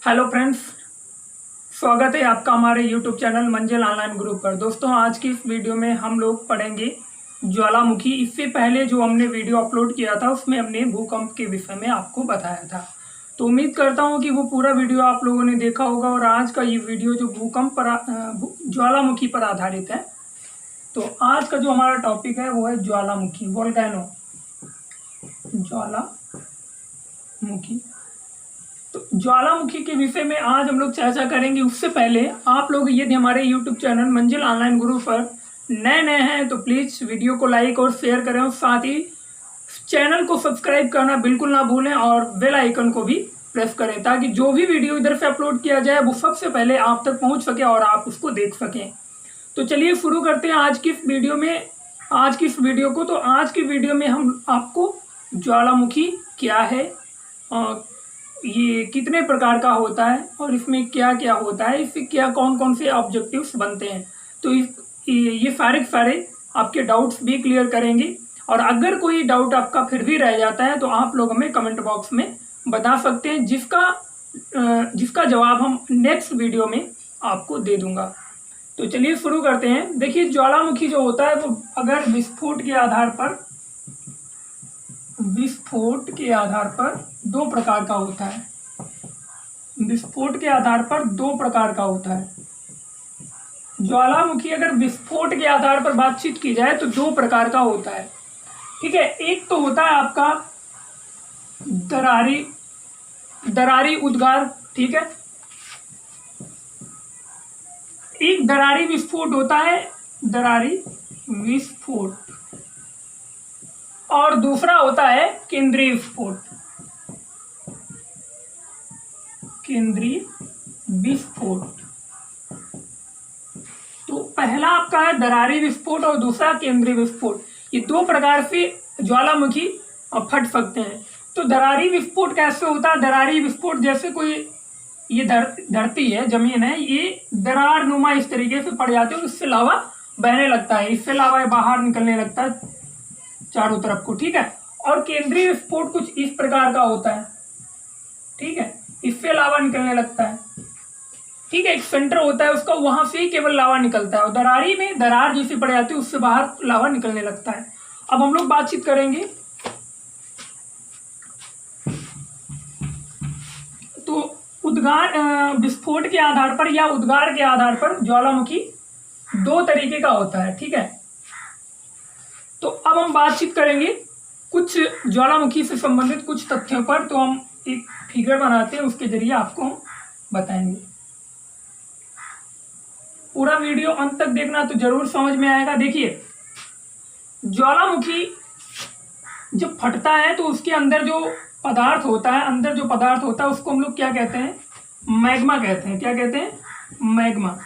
Hello friends, स्वागत है आपका हमारे यूट्यूब चैनल मंजिल ऑनलाइन ग्रुप पर। दोस्तों, आज की इस वीडियो में हम लोग पढ़ेंगे ज्वालामुखी। इससे पहले जो हमने वीडियो अपलोड किया था उसमें हमने भूकंप के विषय में आपको बताया था। तो उम्मीद करता हूं कि वो पूरा वीडियो आप लोगों ने देखा होगा। और आज का ये वीडियो जो भूकंप पर ज्वालामुखी पर आधारित है। तो आज का जो हमारा टॉपिक है वो है ज्वालामुखी, वोल्केनो, ज्वालामुखी। तो ज्वालामुखी के विषय में आज हम लोग चर्चा करेंगे। उससे पहले आप लोग यदि हमारे YouTube चैनल मंजिल ऑनलाइन ग्रुप पर नए हैं तो प्लीज़ वीडियो को लाइक और शेयर करें, और साथ ही चैनल को सब्सक्राइब करना बिल्कुल ना भूलें और बेल आइकन को भी प्रेस करें, ताकि जो भी वीडियो इधर से अपलोड किया जाए वो सबसे पहले आप तक पहुंच सके और आप उसको देख सकें। तो चलिए शुरू करते हैं आज की इस वीडियो को। तो आज की वीडियो में हम आपको ज्वालामुखी क्या है, ये कितने प्रकार का होता है और इसमें क्या क्या होता है, इससे क्या कौन कौन से ऑब्जेक्टिव्स बनते हैं, तो ये सारे आपके डाउट्स भी क्लियर करेंगे। और अगर कोई डाउट आपका फिर भी रह जाता है तो आप लोग हमें कमेंट बॉक्स में बता सकते हैं, जिसका जवाब हम नेक्स्ट वीडियो में आपको दे दूंगा। तो चलिए शुरू करते हैं। देखिए, ज्वालामुखी जो होता है वो अगर विस्फोट के आधार पर दो प्रकार का होता है। विस्फोट के आधार पर दो प्रकार का होता है ज्वालामुखी। अगर विस्फोट के आधार पर बातचीत की जाए तो दो प्रकार का होता है, ठीक है। एक तो होता है आपका दरारी उद्गार, ठीक है। एक दरारी विस्फोट होता है, दरारी विस्फोट, और दूसरा होता है केंद्रीय विस्फोट। केंद्रीय विस्फोट। तो पहला आपका है दरारी विस्फोट और दूसरा केंद्रीय विस्फोट। ये दो प्रकार से ज्वालामुखी फट सकते हैं। तो दरारी विस्फोट कैसे होता है? दरारी विस्फोट जैसे कोई ये धरती है, जमीन है, ये दरार नुमा इस तरीके से पड़ जाती है, इससे लावा बहने लगता है, इससे लावा बाहर निकलने लगता है चारों तरफ को, ठीक है। और केंद्रीय विस्फोट कुछ इस प्रकार का होता है, ठीक है, इससे लावा निकलने लगता है, ठीक है। एक सेंटर होता है उसका, वहां से ही केवल लावा निकलता है, और दरारी में दरार जैसी पड़ जाती है, उससे बाहर लावा निकलने लगता है। अब हम लोग बातचीत करेंगे। तो उद्गार विस्फोट के आधार पर या उद्गार के आधार पर ज्वालामुखी दो तरीके का होता है, ठीक है। तो अब हम बातचीत करेंगे कुछ ज्वालामुखी से संबंधित कुछ तथ्यों पर। तो हम एक फिगर बनाते हैं, उसके जरिए आपको हम बताएंगे। पूरा वीडियो अंत तक देखना तो जरूर समझ में आएगा। देखिए, ज्वालामुखी जब फटता है तो उसके अंदर जो पदार्थ होता है उसको हम लोग क्या कहते हैं? मैग्मा कहते हैं। क्या कहते हैं? मैग्मा।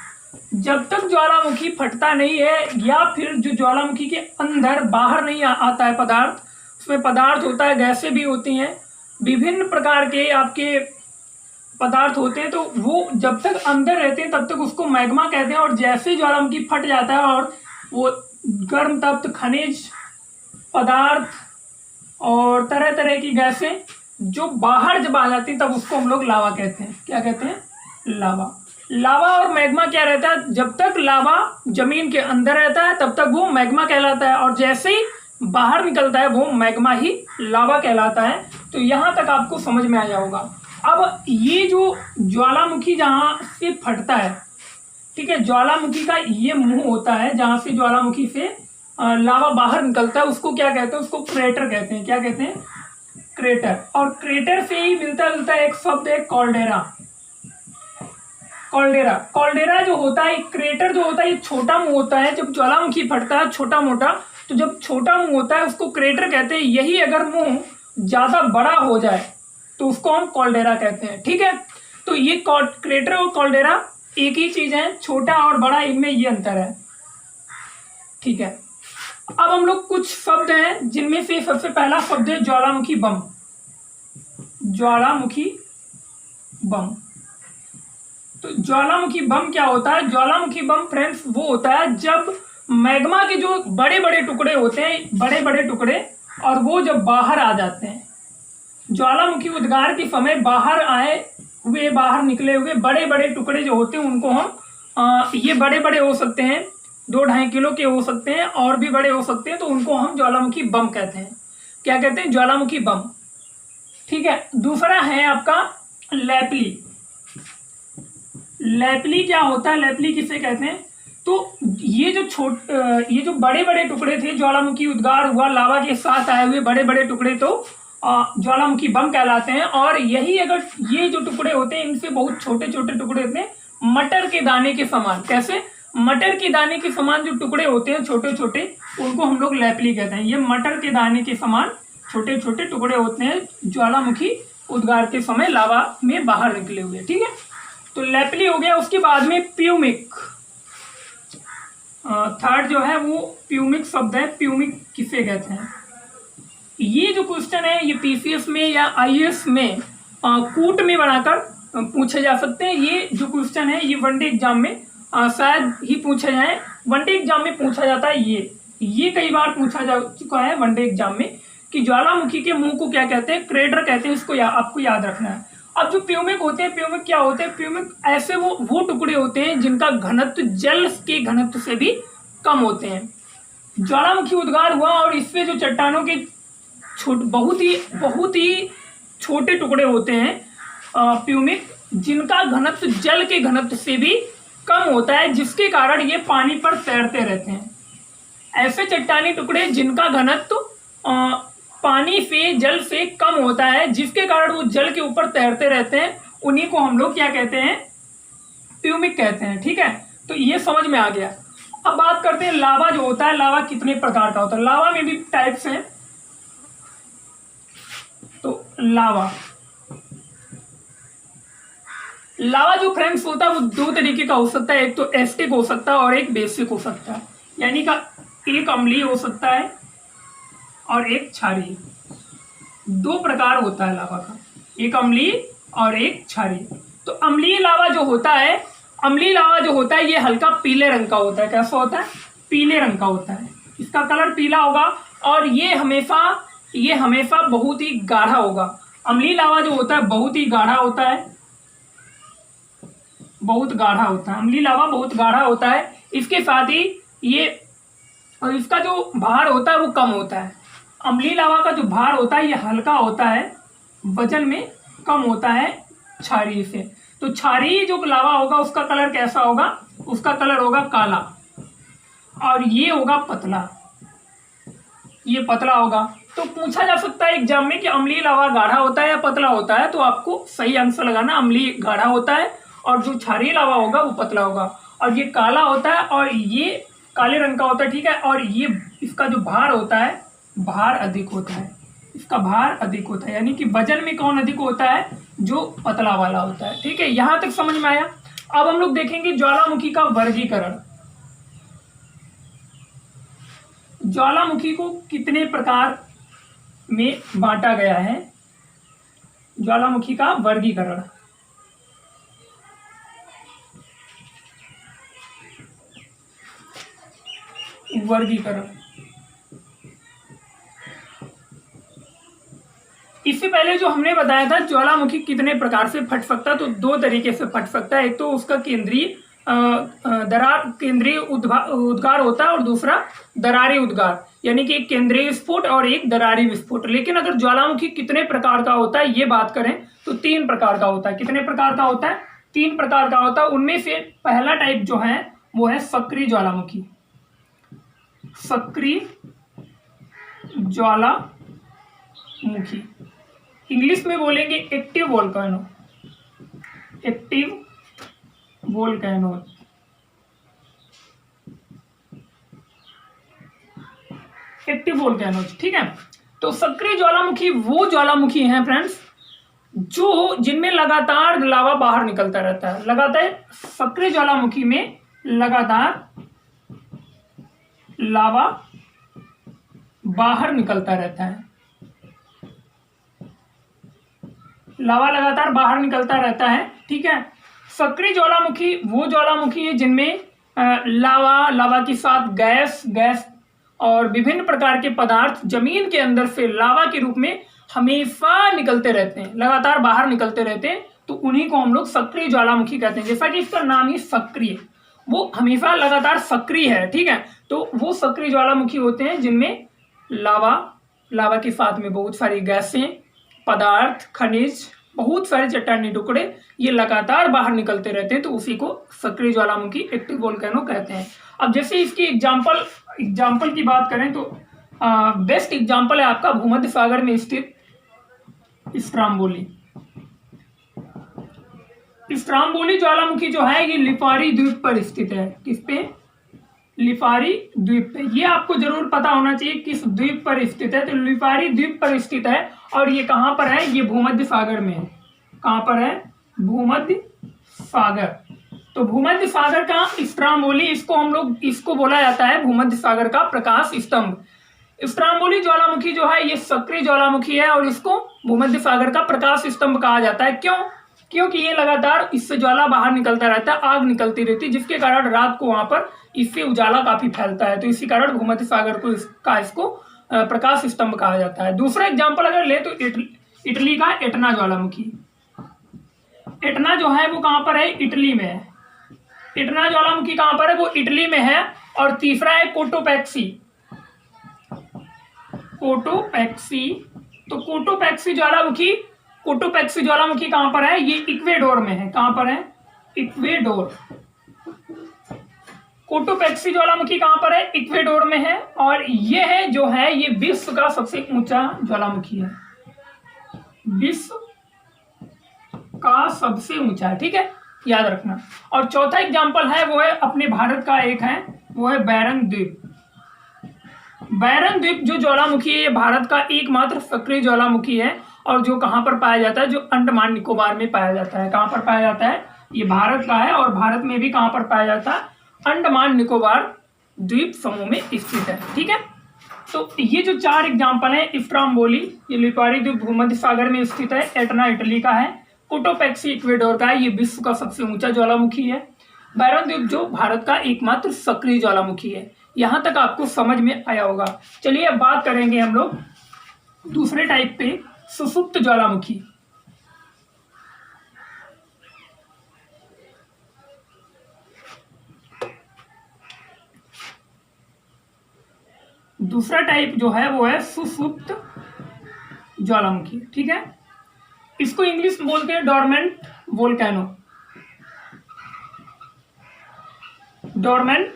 जब तक ज्वालामुखी फटता नहीं है, या फिर जो ज्वालामुखी के अंदर बाहर नहीं आता है पदार्थ, उसमें पदार्थ होता है, गैसें भी होती हैं, विभिन्न प्रकार के आपके पदार्थ होते हैं, तो वो जब तक अंदर रहते हैं तब तक उसको मैग्मा कहते हैं। और जैसे ही ज्वालामुखी फट जाता है और वो गर्म तप्त खनिज पदार्थ और तरह तरह की गैसें जो बाहर जब आ जाती हैं तब उसको हम लोग लावा कहते हैं। क्या कहते हैं? लावा और मैग्मा क्या रहता है? जब तक लावा जमीन के अंदर रहता है तब तक वो मैग्मा कहलाता है, और जैसे ही बाहर निकलता है वो मैग्मा ही लावा कहलाता है। तो यहां तक आपको समझ में आ जाएगा। अब ये जो ज्वालामुखी जहां से फटता है, ठीक है, ज्वालामुखी का ये मुंह होता है जहां से ज्वालामुखी से लावा बाहर निकलता है, उसको क्या कहते हैं? उसको क्रेटर कहते हैं। क्या कहते हैं? क्रेटर। और क्रेटर से ही मिलता जुलता एक शब्द है कॉल्डेरा। कॉल्डेरा जो होता है, क्रेटर जो होता है, ये छोटा मुंह होता है। जब ज्वालामुखी फटता है छोटा मोटा, तो जब छोटा मुंह होता है उसको क्रेटर कहते हैं। यही अगर मुंह ज्यादा बड़ा हो जाए तो उसको हम कॉल्डेरा कहते हैं, ठीक है। तो ये क्रेटर और कॉल्डेरा एक ही चीज है, छोटा और बड़ा, इनमें ये अंतर है, ठीक है। अब हम लोग कुछ शब्द हैं जिनमें से सबसे पहला शब्द है ज्वालामुखी बम। ज्वालामुखी बम। तो ज्वालामुखी बम क्या होता है? ज्वालामुखी बम फ्रेंड्स वो होता है जब मैग्मा के जो बड़े बड़े टुकड़े होते हैं, बड़े बड़े टुकड़े, और वो जब बाहर आ जाते हैं, ज्वालामुखी उद्गार के समय बाहर आए हुए बाहर निकले हुए बड़े बड़े टुकड़े जो होते हैं उनको हम ये बड़े बड़े हो सकते हैं, 2-2.5 किलो के हो सकते हैं और भी बड़े हो सकते हैं, तो उनको हम ज्वालामुखी बम कहते हैं। क्या कहते हैं? ज्वालामुखी बम। ठीक है। दूसरा है आपका लैपली। लैपली क्या होता है? लैपली किसे कहते हैं? तो ये जो बड़े बड़े टुकड़े थे, ज्वालामुखी उद्गार हुआ, लावा के साथ आए हुए बड़े बड़े टुकड़े तो ज्वालामुखी बम कहलाते हैं। और यही अगर ये जो टुकड़े होते हैं इनसे बहुत छोटे छोटे टुकड़े होते हैं, मटर के दाने के समान। कैसे? मटर के दाने के समान जो टुकड़े होते हैं छोटे छोटे, उनको हम लोग लैपली कहते हैं। ये मटर के दाने के समान छोटे छोटे टुकड़े होते हैं ज्वालामुखी उद्गार के समय लावा में बाहर निकले हुए। ठीक है, तो लैपली हो गया। उसके बाद में प्यूमिक, थर्ड जो है वो प्यूमिक शब्द है। प्यूमिक किसे कहते हैं? ये जो क्वेश्चन है ये पीसीएस में या आईएएस में कूट में बनाकर पूछे जा सकते हैं। ये जो क्वेश्चन है ये वनडे एग्जाम में शायद ही पूछे जाए। वनडे एग्जाम में पूछा जाता है ये कई बार पूछा जा चुका है वनडे एग्जाम में कि ज्वालामुखी के मुंह को क्या कहते हैं? क्रेटर कहते हैं। इसको आपको याद रखना है। अब जो प्यूमिक होते हैं, प्यूमिक क्या होते हैं? प्यूमिक ऐसे वो टुकड़े होते हैं जिनका घनत्व जल के घनत्व से भी कम होते हैं। ज्वालामुखी उद्गार हुआ और इससे जो चट्टानों के बहुत ही छोटे टुकड़े होते हैं प्यूमिक, जिनका घनत्व जल के घनत्व से भी कम होता है, जिसके कारण ये पानी पर तैरते रहते हैं। ऐसे चट्टानी टुकड़े जिनका घनत्व पानी से, जल से कम होता है, जिसके कारण वो जल के ऊपर तैरते रहते हैं, उन्हीं को हम लोग क्या कहते हैं? प्यूमिक कहते हैं। ठीक है, तो ये समझ में आ गया। अब बात करते हैं लावा जो होता है। लावा कितने प्रकार का होता है? लावा में भी टाइप्स हैं। तो लावा जो फ्रेंड्स होता है वो 2 तरीके का हो सकता है। एक तो एसिडिक हो सकता है और एक बेसिक हो सकता है। यानी का एक अम्लीय हो सकता है और एक क्षारीय। 2 प्रकार होता है लावा का, एक अम्लीय और एक क्षारीय। तो अम्लीय लावा जो होता है ये हल्का पीले रंग का होता है। कैसा होता है? पीले रंग का होता है। इसका कलर पीला होगा और ये हमेशा बहुत ही गाढ़ा होगा। अम्लीय लावा जो होता है बहुत ही गाढ़ा होता है, अम्लीय लावा बहुत गाढ़ा होता है। इसके साथ ही और इसका जो भार होता है वो कम होता है। अम्लीय लावा का जो भार होता है ये हल्का होता है, वजन में कम होता है क्षारीय से। तो क्षारीय जो लावा होगा उसका कलर कैसा होगा? उसका कलर होगा काला और ये होगा पतला, ये पतला होगा। तो पूछा जा सकता है एग्जाम में कि अम्लीय लावा गाढ़ा होता है या पतला होता है, तो आपको सही आंसर लगाना अम्लीय गाढ़ा होता है और जो क्षारीय लावा होगा वो पतला होगा। और ये काला होता है और ये काले रंग का होता है। ठीक है, और ये इसका जो भार होता है, भार अधिक होता है। इसका भार अधिक होता है, यानी कि वजन में कौन अधिक होता है? जो पतला वाला होता है। ठीक है, यहां तक समझ में आया। अब हम लोग देखेंगे ज्वालामुखी का वर्गीकरण। ज्वालामुखी को कितने प्रकार में बांटा गया है? ज्वालामुखी का वर्गीकरण। इससे पहले जो हमने बताया था ज्वालामुखी कितने प्रकार से फट सकता है, तो 2 तरीके से फट सकता है। एक तो उसका केंद्रीय उद्गार होता है और दूसरा दरारी उद्गार, यानी कि एक केंद्रीय विस्फोट और एक दरारी विस्फोट। लेकिन अगर ज्वालामुखी कितने प्रकार का होता है ये बात करें तो 3 प्रकार का होता है। कितने प्रकार का होता है? 3 प्रकार का होता है। उनमें से पहला टाइप जो है वो है सक्रिय ज्वालामुखी। सक्रिय ज्वालामुखी, इंग्लिश में बोलेंगे एक्टिव वोल्केनो। ठीक है, तो सक्रिय ज्वालामुखी वो ज्वालामुखी हैं फ्रेंड्स जिनमें लगातार लावा बाहर निकलता रहता है। लगातार सक्रिय ज्वालामुखी में लगातार लावा बाहर निकलता रहता है। लावा लगातार बाहर निकलता रहता है। ठीक है, सक्रिय ज्वालामुखी वो ज्वालामुखी है जिनमें लावा के साथ गैस और विभिन्न प्रकार के पदार्थ जमीन के अंदर से लावा के रूप में हमेशा निकलते रहते हैं, लगातार बाहर निकलते रहते हैं। तो तो उन्हीं को हम लोग सक्रिय ज्वालामुखी कहते हैं। जैसा कि इसका नाम ही सक्रिय, वो हमेशा लगातार सक्रिय है, ठीक है। तो वो सक्रिय ज्वालामुखी होते हैं जिनमें लावा के साथ में बहुत सारी गैसें, पदार्थ, खनिज, बहुत सारे चट्टानी टुकड़े ये लगातार बाहर निकलते रहते हैं, तो उसी को सक्रिय ज्वालामुखी, एक्टिव वोल्केनो कहते हैं। अब जैसे इसकी एग्जाम्पल की बात करें तो बेस्ट एग्जाम्पल है आपका भूमध्य सागर में स्थित स्ट्राम्बोली। स्ट्राम्बोली ज्वालामुखी जो है ये लिपारी द्वीप पर स्थित है। किस पे? लिपारी द्वीप पे। ये आपको जरूर पता होना चाहिए किस द्वीप पर स्थित है। तो लिपारी द्वीप पर स्थित है और ये कहाँ पर है? ये भूमध्य सागर में है। कहाँ पर है? भूमध्य सागर। तो भूमध्य सागर का स्ट्राम्बोली, इसको बोला जाता है भूमध्य सागर का प्रकाश स्तंभ। स्ट्राम्बोली ज्वालामुखी जो है ये सक्रिय ज्वालामुखी है और इसको भूमध्य सागर का प्रकाश स्तंभ कहा जाता है। क्यों? क्योंकि ये लगातार इससे ज्वाला बाहर निकलता रहता है, आग निकलती रहती है, जिसके कारण रात को वहां पर इससे उजाला काफी फैलता है। तो इसी कारण भूमध्य सागर को इसको प्रकाश स्तंभ कहा जाता है। दूसरा एग्जाम्पल अगर ले तो इटली का एटना ज्वालामुखी। एटना जो है वो कहाँ पर है? इटली में है। एटना ज्वालामुखी कहाँ पर है? वो इटली में है। और तीसरा है कोटोपैक्सी। तो कोटोपैक्सी ज्वालामुखी कहां पर है? ये इक्वेडोर में है। कहां पर है? इक्वेडोर। कोटोपैक्सी ज्वालामुखी कहां पर है? इक्वेडोर में है। और ये है जो है ये विश्व का सबसे ऊंचा ज्वालामुखी है। विश्व का सबसे ऊंचा है, ठीक है, याद रखना। और चौथा एग्जाम्पल है वो है अपने भारत का एक है, वो है बैरन द्वीप। बैरन द्वीप जो ज्वालामुखी है ये भारत का एकमात्र सक्रिय ज्वालामुखी है और जो कहां पर पाया जाता है? जो अंडमान निकोबार में पाया जाता है। कहां पर पाया जाता है? ये भारत का है और भारत में भी कहां पर पाया जाता है? अंडमान निकोबार द्वीप समूह में स्थित है, ठीक है। तो ये जो 4 एग्जाम्पल है, स्ट्राम्बोली ये लिपारी द्वीप भूमध्य सागर में स्थित है, एटना इटली का है, कोटोपैक्सी इक्वेडोर का है, ये विश्व का सबसे ऊंचा ज्वालामुखी है, बैरन द्वीप जो भारत का एकमात्र सक्रिय ज्वालामुखी है। यहां तक आपको समझ में आया होगा। चलिए अब बात करेंगे हम लोग दूसरे टाइप पे, सुसुप्त ज्वालामुखी। दूसरा टाइप जो है वो है सुसुप्त ज्वालामुखी, ठीक है। इसको इंग्लिश में बोलते हैं डोरमेंट वोल्केनो। डोरमेंट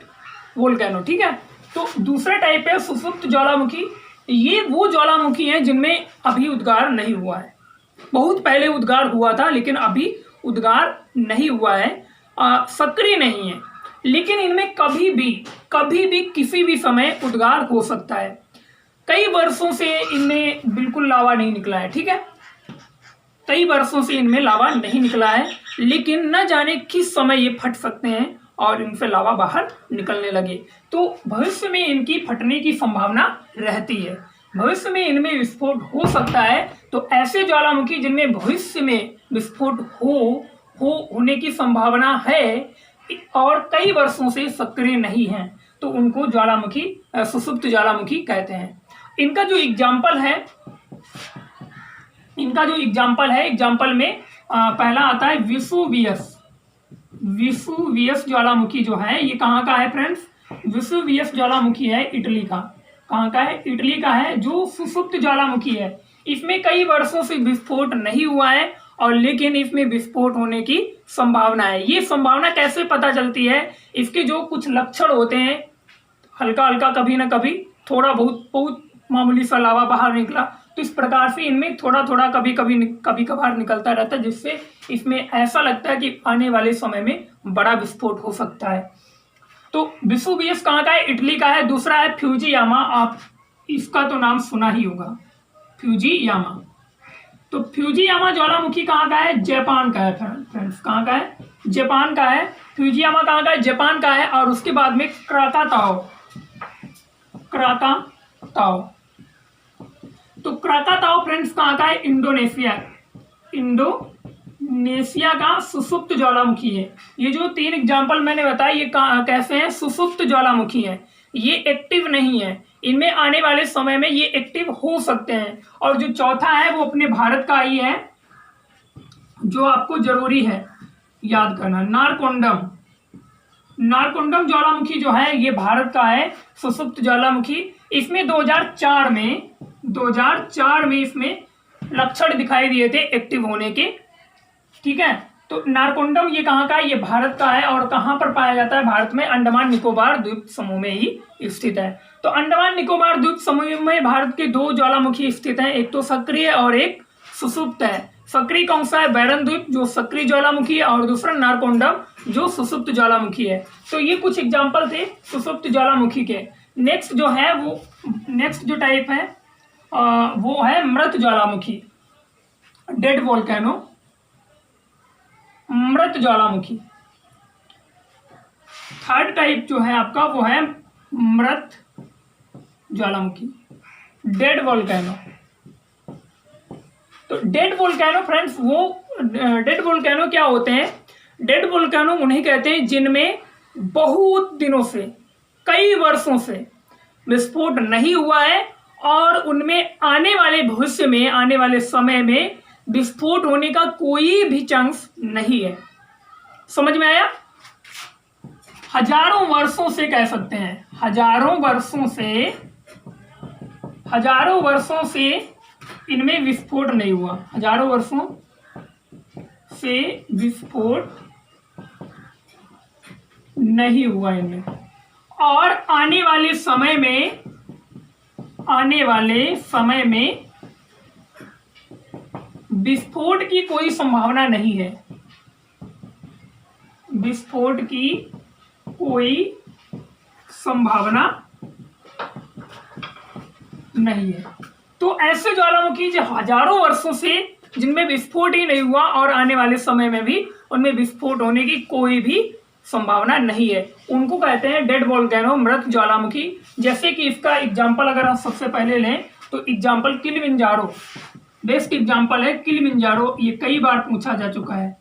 वोल्केनो, ठीक है। तो दूसरा टाइप है सुसुप्त ज्वालामुखी। ये वो ज्वालामुखी है जिनमें अभी उद्गार नहीं हुआ है। बहुत पहले उद्गार हुआ था लेकिन अभी उद्गार नहीं हुआ है, सक्रिय नहीं है, लेकिन इनमें कभी भी किसी भी समय उद्गार हो सकता है। कई वर्षों से इनमें बिल्कुल लावा नहीं निकला है, ठीक है, कई वर्षों से इनमें लावा नहीं निकला है, लेकिन न जाने किस समय ये फट सकते हैं और इनसे लावा बाहर निकलने लगे। तो भविष्य में इनकी फटने की संभावना रहती है, भविष्य में इनमें विस्फोट हो सकता है। तो ऐसे ज्वालामुखी जिनमें भविष्य में विस्फोट होने की संभावना है और कई वर्षों से सक्रिय नहीं है, तो उनको ज्वालामुखी सुसुप्त ज्वालामुखी कहते हैं। इनका जो एग्जाम्पल है एग्जाम्पल में पहला आता है विसुवियस ज्वालामुखी जो है ये कहाँ का है फ्रेंड्स? विसुवियस ज्वालामुखी है इटली का। कहाँ का है? इटली का है, जो सुसुप्त ज्वालामुखी है। इसमें कई वर्षों से विस्फोट नहीं हुआ है और लेकिन इसमें विस्फोट होने की संभावना है। ये संभावना कैसे पता चलती है? इसके जो कुछ लक्षण होते हैं, हल्का हल्का कभी ना कभी थोड़ा बहुत मामूली सा लावा बाहर निकला, तो इस प्रकार से इनमें थोड़ा कभी कभार निकलता रहता है, जिससे इसमें ऐसा लगता है कि आने वाले समय में बड़ा विस्फोट हो सकता है। तो विसुवियस कहाँ का है? इटली का है। दूसरा है फ्यूजियामा, आप इसका तो नाम सुना ही होगा, फ्यूजियामा। तो फ्यूजियामा ज्वालामुखी कहाँ का है? जापान का है फ्रेंड्स। कहाँ का है? जापान का है। फ्यूजियामा कहाँ का है? जापान का है। और उसके बाद में क्राकाताओ। तो क्राकाताओ फ्रेंड्स कहाँ का है? इंडोनेशिया का सुसुप्त ज्वालामुखी है। ये जो 3 एग्जाम्पल मैंने बताया ये कैसे हैं? सुसुप्त ज्वालामुखी है, ये एक्टिव नहीं है, इनमें आने वाले समय में ये एक्टिव हो सकते हैं। और जो चौथा है वो अपने भारत का ही है, जो आपको जरूरी है याद करना, नारकोंडम। नारकोंडम ज्वालामुखी जो है ये भारत का है सुषुप्त ज्वालामुखी। इसमें 2004 में इसमें लक्षण दिखाई दिए थे एक्टिव होने के। ठीक है, तो नारकोंडम ये कहाँ का है? ये भारत का है। और कहाँ पर पाया जाता है? भारत में अंडमान निकोबार द्वीप समूह में ही स्थित है। तो अंडमान निकोबार द्वीप समूह में भारत के 2 ज्वालामुखी स्थित हैं, एक तो सक्रिय और एक सुषुप्त है। सक्रिय कौन सा है? बैरन द्वीप जो सक्रिय ज्वालामुखी है, और दूसरा नारकोंडम जो सुषुप्त ज्वालामुखी है। तो ये कुछ एग्जाम्पल थे सुषुप्त ज्वालामुखी के। नेक्स्ट जो है वो नेक्स्ट जो टाइप है वो है मृत ज्वालामुखी, डेड वोल्केनो, मृत ज्वालामुखी। थर्ड टाइप जो है आपका वो है मृत ज्वालामुखी, डेड वोल्केनो। तो डेड वोल्केनो फ्रेंड्स, वो डेड वोल्केनो क्या होते हैं? डेड वोल्केनो उन्हें कहते हैं जिनमें बहुत दिनों से, कई वर्षों से विस्फोट नहीं हुआ है और उनमें आने वाले भविष्य में, आने वाले समय में विस्फोट होने का कोई भी चांस नहीं है। समझ में आया? हजारों वर्षों से कह सकते हैं, हजारों वर्षों से इनमें विस्फोट नहीं हुआ, हजारों वर्षों से विस्फोट नहीं हुआ इनमें। और आने वाले समय में विस्फोट की कोई संभावना नहीं है, विस्फोट की कोई संभावना नहीं है। तो ऐसे ज्वालामुखी जो हजारों वर्षों से जिनमें विस्फोट ही नहीं हुआ और आने वाले समय में भी उनमें विस्फोट होने की कोई भी संभावना नहीं है, उनको कहते हैं डेड वोल्केनो, मृत ज्वालामुखी। जैसे कि इसका एग्जांपल अगर हम सबसे पहले लें तो एग्जांपल किलिमंजारो, बेस्ट एग्जांपल है किलिमंजारो। ये कई बार पूछा जा चुका है।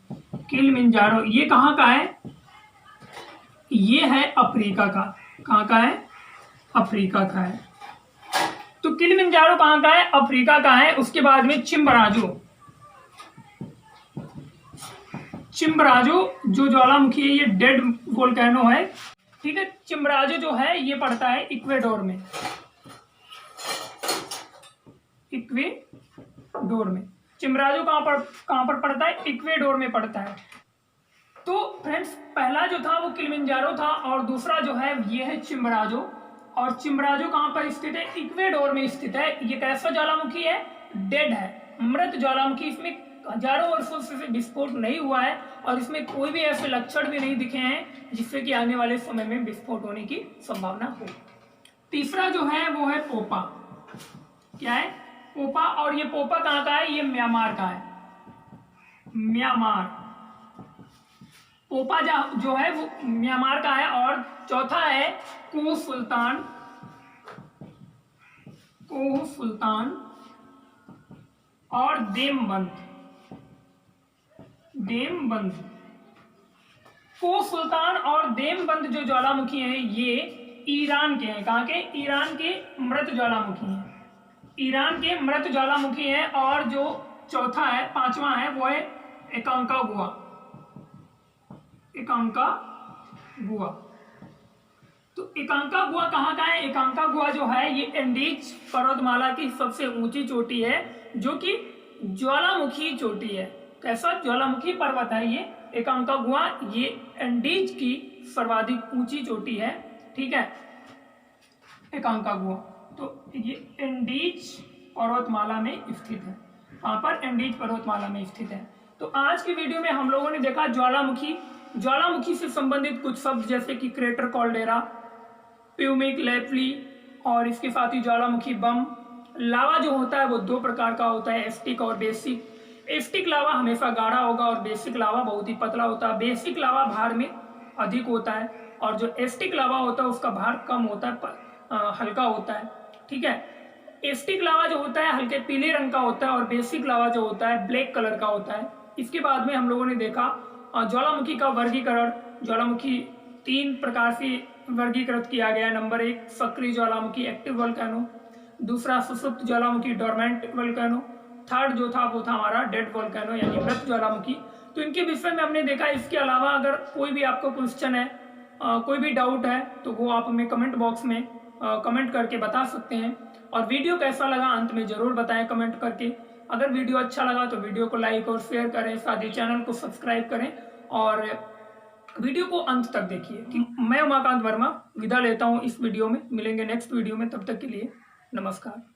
किलिमंजारो ये कहाँ का है? ये है अफ्रीका का। कहाँ का है? अफ्रीका का है। तो किलिमंजारो कहाँ का है? अफ्रीका का है। उसके बाद में चिम्बराजो जो ज्वालामुखी है ये डेड वोल्केनो है। ठीक है, चिम्बराजो जो है ये पड़ता है इक्वेडोर में, चिम्बराजो कहाँ पर पड़ता है? इक्वेडोर में पड़ता है। तो फ्रेंड्स पहला जो था वो किलिमंजारो था और दूसरा जो है ये है चिम्बराजो। और चिम्बराजो कहाँ पर स्थित है? इक्वेडोर में स्थित है। ये कैसा ज्वालामुखी है? डेड है, मृत ज्वालामुखी। इसमें हजारों वर्षों से विस्फोट नहीं हुआ है और इसमें कोई भी ऐसे लक्षण भी नहीं दिखे हैं जिससे कि आने वाले समय में विस्फोट होने की संभावना हो। तीसरा जो है वो है पोपा। क्या है? पोपा। और ये पोपा कहाँ का है? ये म्यांमार का है, म्यांमार। पोपा जो है वो म्यांमार का है। और चौथा है कोह सुल्तान और देमबंद। कोह सुल्तान और देमबंद जो ज्वालामुखी हैं ये ईरान के हैं। कहाँ के? ईरान के मृत ज्वालामुखी हैं, ईरान के मृत ज्वालामुखी हैं। और जो चौथा है, पांचवा है, वो है एकांकागुआ। तो एकांकागुआ कहाँ का है? एकांकागुआ जो है ये एंडीज पर्वतमाला की सबसे ऊंची चोटी है, जो कि ज्वालामुखी चोटी है। कैसा? ज्वालामुखी पर्वत है ये एकांकागुआ। ये एंडीज की सर्वाधिक ऊंची चोटी है। ठीक है, एकांकागुआ। तो ये एंडीज पर्वतमाला में स्थित है। वहां पर एंडीज पर्वतमाला में स्थित है। तो आज की वीडियो में हम लोगों ने देखा ज्वालामुखी से संबंधित कुछ शब्द जैसे कि क्रेटर कॉल्डेरा, प्यूमिक लेपली और इसके साथ ही ज्वालामुखी बम। लावा जो होता है वो 2 प्रकार का होता है, एस्टिक और बेसिक। एस्टिक लावा हमेशा गाढ़ा होगा और बेसिक लावा बहुत ही पतला होता है। बेसिक लावा भार में अधिक होता है और जो एस्टिक लावा होता है उसका भार कम होता है, हल्का होता है। ठीक है, एस्टिक लावा जो होता है हल्के पीले रंग का होता है और बेसिक लावा जो होता है ब्लैक कलर का होता है। इसके बाद में हम लोगों ने देखा ज्वालामुखी का वर्गीकरण। ज्वालामुखी 3 प्रकार से वर्गीकृत किया गया। नंबर 1 सक्रिय ज्वालामुखी एक्टिव वोल्केनो, दूसरा सुषुप्त ज्वालामुखी डोरमेंट वोल्केनो थर्ड जो था वो था हमारा डेड वोल्केनो यानी मृत ज्वालामुखी। तो इनके विषय में हमने देखा। इसके अलावा अगर कोई भी आपको क्वेश्चन है, कोई भी डाउट है, तो वो आप हमें कमेंट बॉक्स में कमेंट करके बता सकते हैं। और वीडियो कैसा लगा अंत में जरूर बताएं कमेंट करके। अगर वीडियो अच्छा लगा तो वीडियो को लाइक और शेयर करें, साथ ही चैनल को सब्सक्राइब करें और वीडियो को अंत तक देखिए। मैं उमाकांत वर्मा विदा लेता हूं इस वीडियो में। मिलेंगे नेक्स्ट वीडियो में, तब तक के लिए नमस्कार।